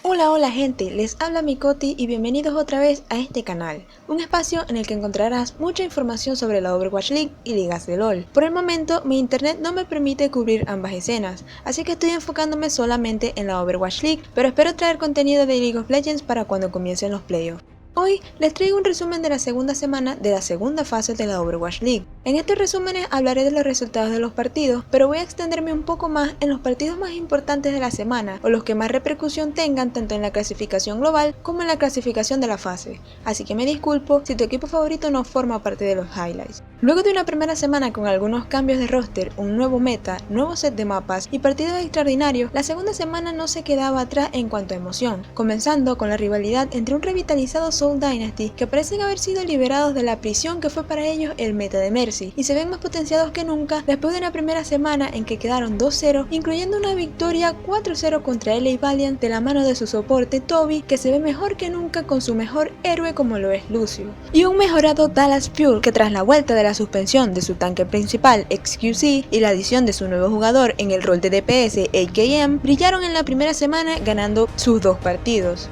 Hola gente, les habla Micoti y bienvenidos otra vez a este canal, un espacio en el que encontrarás mucha información sobre la Overwatch League y ligas de LoL. Por el momento mi internet no me permite cubrir ambas escenas, así que estoy enfocándome solamente en la Overwatch League, pero espero traer contenido de League of Legends para cuando comiencen los playoffs. Hoy les traigo un resumen de la segunda semana de la segunda fase de la Overwatch League. En estos resúmenes hablaré de los resultados de los partidos, pero voy a extenderme un poco más en los partidos más importantes de la semana o los que más repercusión tengan tanto en la clasificación global como en la clasificación de la fase, así que me disculpo si tu equipo favorito no forma parte de los highlights. Luego de una primera semana con algunos cambios de roster, un nuevo meta, nuevo set de mapas y partidos extraordinarios, la segunda semana no se quedaba atrás en cuanto a emoción, comenzando con la rivalidad entre un revitalizado Soul Dynasty que parecen haber sido liberados de la prisión que fue para ellos el meta de Mercy y se ven más potenciados que nunca después de una primera semana en que quedaron 2-0, incluyendo una victoria 4-0 contra LA Valiant de la mano de su soporte Toby, que se ve mejor que nunca con su mejor héroe como lo es Lucio, y un mejorado Dallas Fuel que tras la vuelta de la suspensión de su tanque principal XQC y la adición de su nuevo jugador en el rol de DPS AKM brillaron en la primera semana ganando sus dos partidos.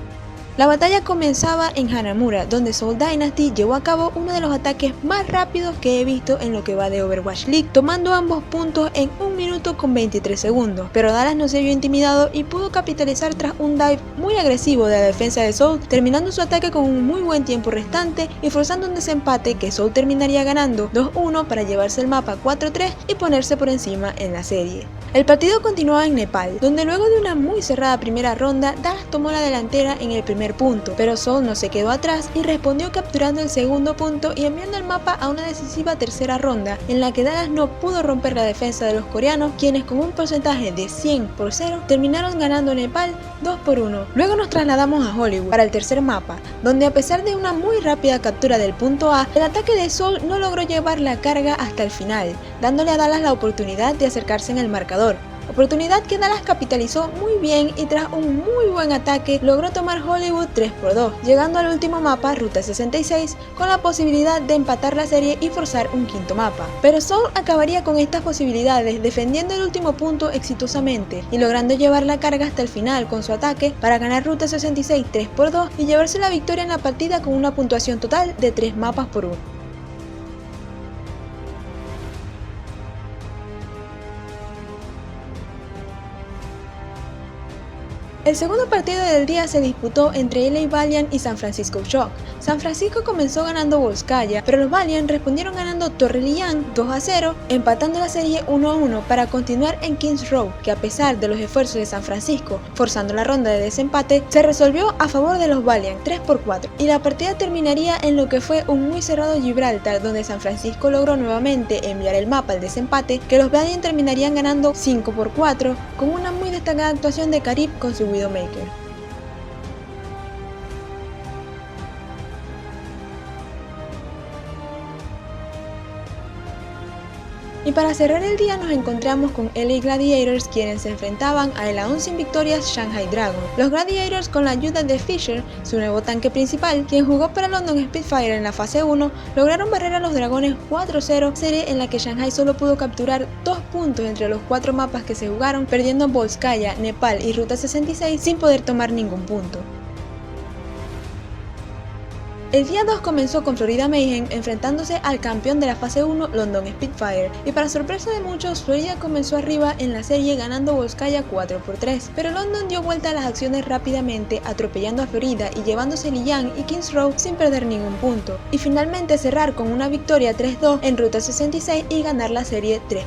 La batalla comenzaba en Hanamura, donde Soul Dynasty llevó a cabo uno de los ataques más rápidos que he visto en lo que va de Overwatch League, tomando ambos puntos en 1 minuto con 23 segundos, pero Dallas no se vio intimidado y pudo capitalizar tras un dive muy agresivo de la defensa de Soul, terminando su ataque con un muy buen tiempo restante y forzando un desempate que Soul terminaría ganando 2-1 para llevarse el mapa 4-3 y ponerse por encima en la serie. El partido continuaba en Nepal, donde luego de una muy cerrada primera ronda, Dallas tomó la delantera en el primer punto, pero Soul no se quedó atrás y respondió capturando el segundo punto y enviando el mapa a una decisiva tercera ronda, en la que Dallas no pudo romper la defensa de los coreanos, quienes con un porcentaje de 100-0 terminaron ganando Nepal 2-1. Luego nos trasladamos a Hollywood para el tercer mapa, donde a pesar de una muy rápida captura del punto A, el ataque de Soul no logró llevar la carga hasta el final, dándole a Dallas la oportunidad de acercarse en el marcador. Oportunidad que Dallas capitalizó muy bien y tras un muy buen ataque logró tomar Hollywood 3-2, llegando al último mapa, Ruta 66, con la posibilidad de empatar la serie y forzar un quinto mapa. Pero Soul acabaría con estas posibilidades defendiendo el último punto exitosamente y logrando llevar la carga hasta el final con su ataque para ganar Ruta 66 3-2 y llevarse la victoria en la partida con una puntuación total de 3 mapas por 1. El segundo partido del día se disputó entre LA Valiant y San Francisco Shock. San Francisco comenzó ganando Volskaya, pero los Valiant respondieron ganando Torre Liang 2-0, empatando la serie 1-1 para continuar en Kings Row, que a pesar de los esfuerzos de San Francisco, forzando la ronda de desempate, se resolvió a favor de los Valiant 3-4, y la partida terminaría en lo que fue un muy cerrado Gibraltar, donde San Francisco logró nuevamente enviar el mapa al desempate, que los Valiant terminarían ganando 5-4, con una muy destacada actuación de Karib con su Widowmaker. Y para cerrar el día nos encontramos con LA Gladiators, quienes se enfrentaban a el aún sin victorias Shanghai Dragon. Los Gladiators, con la ayuda de Fisher, su nuevo tanque principal, quien jugó para London Spitfire en la fase 1, lograron barrer a los dragones 4-0, serie en la que Shanghai solo pudo capturar 2 puntos entre los 4 mapas que se jugaron, perdiendo Volskaya, Nepal y Ruta 66 sin poder tomar ningún punto. El día 2 comenzó con Florida Mayhem enfrentándose al campeón de la fase 1 London Spitfire, y para sorpresa de muchos, Florida comenzó arriba en la serie ganando Volskaya 4-3, pero London dio vuelta a las acciones rápidamente, atropellando a Florida y llevándose Liang y Kings Row sin perder ningún punto, y finalmente cerrar con una victoria 3-2 en Ruta 66 y ganar la serie 3-1.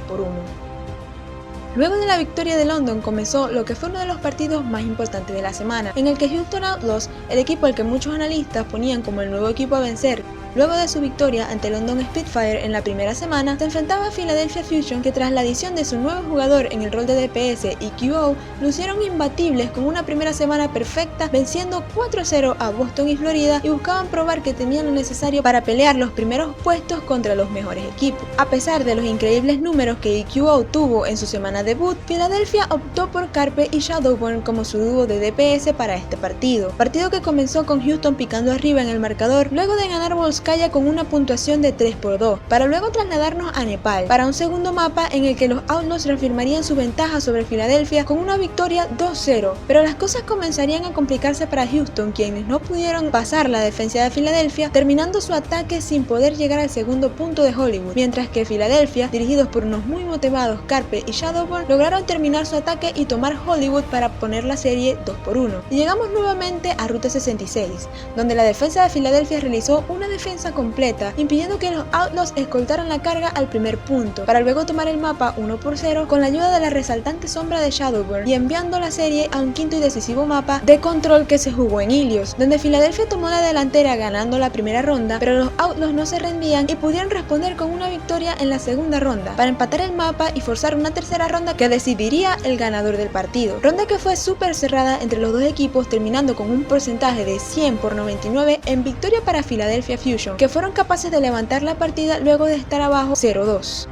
Luego de la victoria de London comenzó lo que fue uno de los partidos más importantes de la semana, en el que Houston Outlaws, el equipo al que muchos analistas ponían como el nuevo equipo a vencer, luego de su victoria ante London Spitfire en la primera semana, se enfrentaba a Philadelphia Fusion, que tras la adición de su nuevo jugador en el rol de DPS y QO, lucieron imbatibles con una primera semana perfecta, venciendo 4-0 a Boston y Florida, y buscaban probar que tenían lo necesario para pelear los primeros puestos contra los mejores equipos. A pesar de los increíbles números que EQO tuvo en su semana debut, Philadelphia optó por Carpe y Shadowborn como su dúo de DPS para este partido que comenzó con Houston picando arriba en el marcador luego de ganar Volskaya Volskaya con una puntuación de 3-2, para luego trasladarnos a Nepal, para un segundo mapa en el que los Outlaws reafirmarían su ventaja sobre Filadelfia con una victoria 2-0, pero las cosas comenzarían a complicarse para Houston, quienes no pudieron pasar la defensa de Filadelfia, terminando su ataque sin poder llegar al segundo punto de Hollywood, mientras que Filadelfia, dirigidos por unos muy motivados Carpe y Shadowburn, lograron terminar su ataque y tomar Hollywood para poner la serie 2-1. Y llegamos nuevamente a Ruta 66, donde la defensa de Filadelfia realizó una defensa completa, impidiendo que los Outlaws escoltaran la carga al primer punto, para luego tomar el mapa 1-0 con la ayuda de la resaltante sombra de Shadowburn y enviando la serie a un quinto y decisivo mapa de control que se jugó en Ilios, donde Filadelfia tomó la delantera ganando la primera ronda, pero los Outlaws no se rendían y pudieron responder con una victoria en la segunda ronda, para empatar el mapa y forzar una tercera ronda que decidiría el ganador del partido. Ronda que fue súper cerrada entre los dos equipos, terminando con un porcentaje de 100-99 en victoria para Philadelphia Fusion, que fueron capaces de levantar la partida luego de estar abajo 0-2.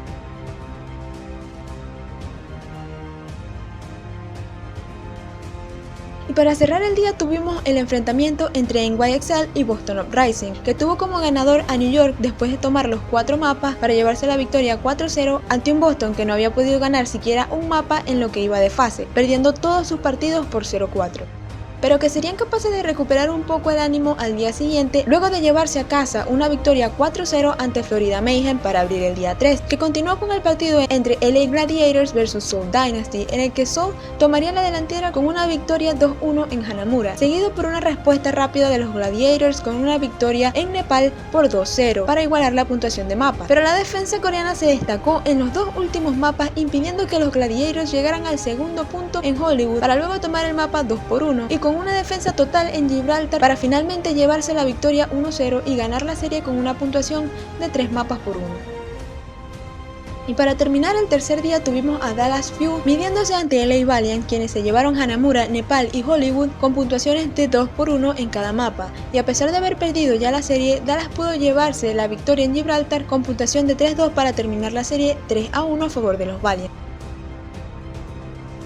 Y para cerrar el día tuvimos el enfrentamiento entre NYXL y Boston Uprising, que tuvo como ganador a New York después de tomar los 4 mapas para llevarse la victoria 4-0 ante un Boston que no había podido ganar siquiera un mapa en lo que iba de fase, perdiendo todos sus partidos por 0-4. Pero que serían capaces de recuperar un poco el ánimo al día siguiente luego de llevarse a casa una victoria 4-0 ante Florida Mayhem para abrir el día 3, que continuó con el partido entre LA Gladiators vs Soul Dynasty, en el que Soul tomaría la delantera con una victoria 2-1 en Hanamura, seguido por una respuesta rápida de los Gladiators con una victoria en Nepal por 2-0 para igualar la puntuación de mapa. Pero la defensa coreana se destacó en los dos últimos mapas, impidiendo que los Gladiators llegaran al segundo punto en Hollywood para luego tomar el mapa 2-1 y con una defensa total en Gibraltar para finalmente llevarse la victoria 1-0 y ganar la serie con una puntuación de 3 mapas por 1. Y para terminar el tercer día tuvimos a Dallas Fuel midiéndose ante LA Valiant, quienes se llevaron Hanamura, Nepal y Hollywood con puntuaciones de 2-1 en cada mapa, y a pesar de haber perdido ya la serie, Dallas pudo llevarse la victoria en Gibraltar con puntuación de 3-2 para terminar la serie 3-1 a favor de los Valiant.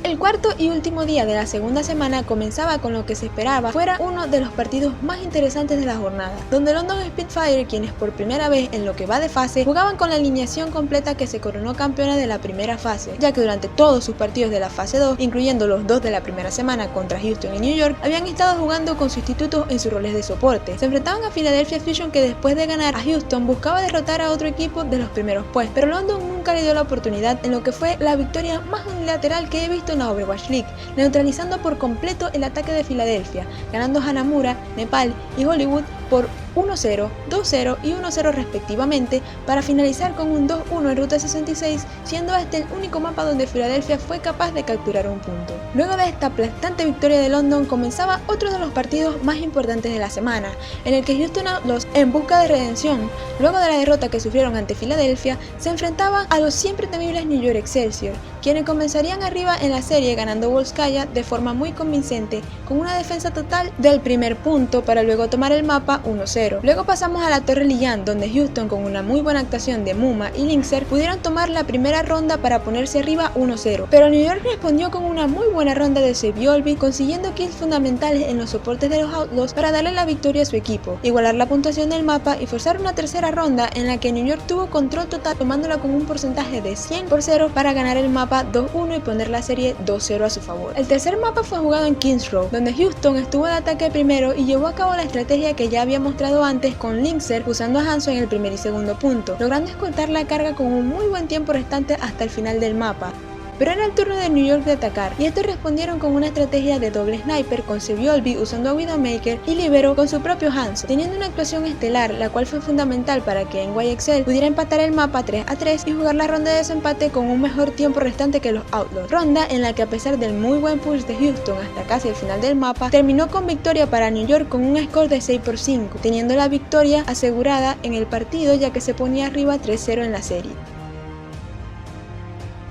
El cuarto y último día de la segunda semana comenzaba con lo que se esperaba fuera uno de los partidos más interesantes de la jornada, donde London Spitfire, quienes por primera vez en lo que va de fase, jugaban con la alineación completa que se coronó campeona de la primera fase, ya que durante todos sus partidos de la fase 2, incluyendo los 2 de la primera semana contra Houston y New York, habían estado jugando con sustitutos en sus roles de soporte. Se enfrentaban a Philadelphia Fusion, que después de ganar a Houston buscaba derrotar a otro equipo de los primeros puestos, pero London nunca le dio la oportunidad en lo que fue la victoria más unilateral que he visto en la Overwatch League, neutralizando por completo el ataque de Filadelfia, ganando Hanamura, Nepal y Hollywood por 1-0, 2-0 y 1-0 respectivamente, para finalizar con un 2-1 en Ruta 66, siendo este el único mapa donde Filadelfia fue capaz de capturar un punto. Luego de esta aplastante victoria de London comenzaba otro de los partidos más importantes de la semana, en el que Houston Outlaws, en busca de redención, luego de la derrota que sufrieron ante Filadelfia, se enfrentaban a los siempre temibles New York Excelsior, quienes comenzarían arriba en la serie ganando Volskaya de forma muy convincente, con una defensa total del primer punto para luego tomar el mapa 1-0. Luego pasamos a la Torre Lian, donde Houston, con una muy buena actuación de Muma y Linkser, pudieron tomar la primera ronda para ponerse arriba 1-0, pero New York respondió con una muy buena ronda de Sebiolbi, consiguiendo kills fundamentales en los soportes de los Outlaws para darle la victoria a su equipo, igualar la puntuación del mapa y forzar una tercera ronda en la que New York tuvo control total, tomándola con un porcentaje de 100% para ganar el mapa 2-1 y poner la serie 2-0 a su favor. El tercer mapa fue jugado en Kings Row, donde Houston estuvo de ataque primero y llevó a cabo la estrategia que ya había mostrado antes con Linkser, usando a Hanzo en el primer y segundo punto, logrando escoltar la carga con un muy buen tiempo restante hasta el final del mapa. Pero era el turno de New York de atacar, y estos respondieron con una estrategia de doble sniper con Sebiolbi usando a Widowmaker y Libero con su propio Hanzo, teniendo una actuación estelar, la cual fue fundamental para que NYXL pudiera empatar el mapa 3-3 y jugar la ronda de desempate con un mejor tiempo restante que los Outlaws, ronda en la que a pesar del muy buen push de Houston hasta casi el final del mapa, terminó con victoria para New York con un score de 6-5, teniendo la victoria asegurada en el partido ya que se ponía arriba 3-0 en la serie.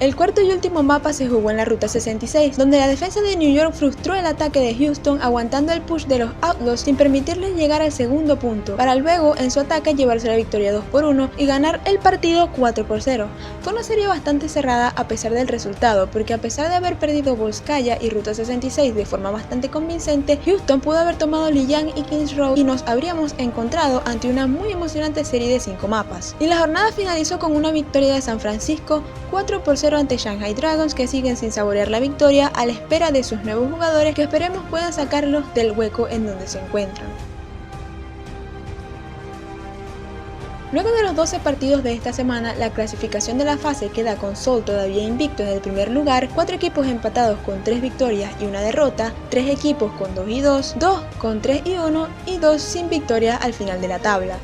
El cuarto y último mapa se jugó en la Ruta 66, donde la defensa de New York frustró el ataque de Houston aguantando el push de los Outlaws sin permitirles llegar al segundo punto, para luego en su ataque llevarse la victoria 2-1 y ganar el partido 4-0. Fue una serie bastante cerrada a pesar del resultado, porque a pesar de haber perdido Volskaya y Ruta 66 de forma bastante convincente, Houston pudo haber tomado Lijiang y Kings Road y nos habríamos encontrado ante una muy emocionante serie de 5 mapas. Y la jornada finalizó con una victoria de San Francisco 4-0 ante Shanghai Dragons, que siguen sin saborear la victoria a la espera de sus nuevos jugadores que esperemos puedan sacarlos del hueco en donde se encuentran. Luego de los 12 partidos de esta semana, la clasificación de la fase queda con Seoul todavía invicto en el primer lugar, 4 equipos empatados con 3 victorias y 1 derrota, 3 equipos con 2-2, 2 con 3-1 y 2 sin victoria al final de la tabla.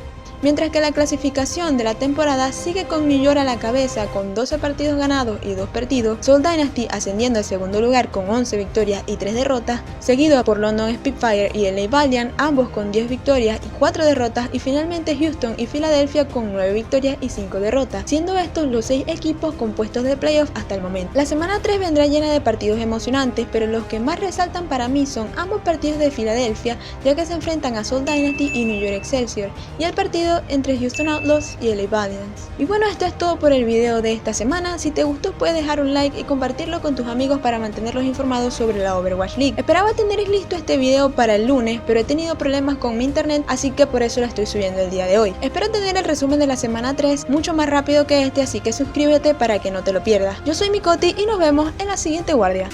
Mientras que la clasificación de la temporada sigue con New York a la cabeza con 12 partidos ganados y 2 perdidos, Seoul Dynasty ascendiendo al segundo lugar con 11 victorias y 3 derrotas, seguido por London Spitfire y LA Valiant, ambos con 10 victorias y 4 derrotas, y finalmente Houston y Filadelfia con 9 victorias y 5 derrotas, siendo estos los 6 equipos compuestos de playoff hasta el momento. La semana 3 vendrá llena de partidos emocionantes, pero los que más resaltan para mí son ambos partidos de Filadelfia, ya que se enfrentan a Seoul Dynasty y New York Excelsior, y el partido entre Houston Outlaws y LA Valiant. Y bueno, esto es todo por el video de esta semana. Si te gustó puedes dejar un like y compartirlo con tus amigos para mantenerlos informados sobre la Overwatch League. Esperaba tener listo este video para el lunes, pero he tenido problemas con mi internet, así que por eso lo estoy subiendo el día de hoy. Espero tener el resumen de la semana 3 mucho más rápido que este, así que suscríbete para que no te lo pierdas. Yo soy Micoty y nos vemos en la siguiente guardia.